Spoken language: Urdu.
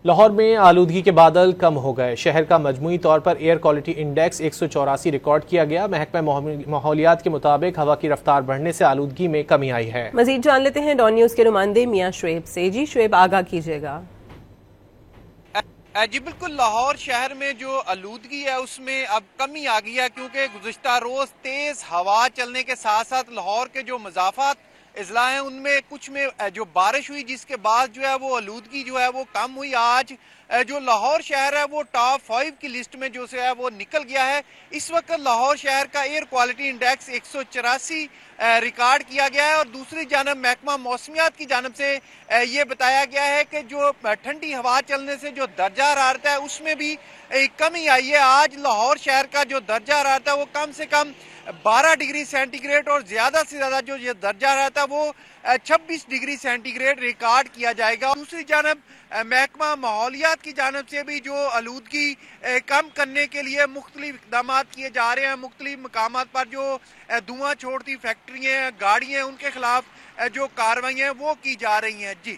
لاہور میں آلودگی کے بادل کم ہو گئے، شہر کا مجموعی طور per air quality index 184 record کیا گیا۔ محکمہ ماحولیات کے مطابق ہوا کی رفتار بڑھنے سے آلودگی میں کمی آئی ہے۔ مزید جان لیتے ہیں ڈان نیوز کے نمائندے میاں شعیب سے۔ جی شعیب، آگاہ کیجیے گا۔ جی بالکل، لاہور شہر میں جو آلودگی ہے اس میں اب کمی آ گئی ہے، کیونکہ گزشتہ روز تیز ہوا چلنے کے ساتھ ساتھ لاہور کے جو مضافات اضلاع ہیں ان میں کچھ میں جو بارش ہوئی، جس کے بعد جو ہے وہ آلودگی جو ہے وہ کم ہوئی۔ آج جو لاہور شہر ہے وہ ٹاپ 5 کی لسٹ میں جو ہے وہ نکل گیا ہے۔ اس وقت لاہور شہر کا ایئر کوالٹی انڈیکس 184 ریکارڈ کیا گیا ہے، اور دوسری جانب محکمہ موسمیات کی جانب سے یہ بتایا گیا ہے کہ جو ٹھنڈی ہوا چلنے سے جو درجہ حرارت ہے اس میں بھی کمی آئی ہے۔ آج لاہور شہر کا جو درجہ حرارت ہے وہ کم سے کم 12 ڈگری سینٹی گریڈ اور زیادہ سے زیادہ جو یہ درجہ رہتا ہے وہ 26 ڈگری سینٹی گریڈ ریکارڈ کیا جائے گا۔ دوسری جانب محکمہ ماحولیات کی جانب سے بھی جو آلودگی کم کرنے کے لیے مختلف اقدامات کیے جا رہے ہیں۔ مختلف مقامات پر جو دھواں چھوڑتی فیکٹریاں، گاڑیاں، ان کے خلاف جو کارروائیاں وہ کی جا رہی ہیں۔ جی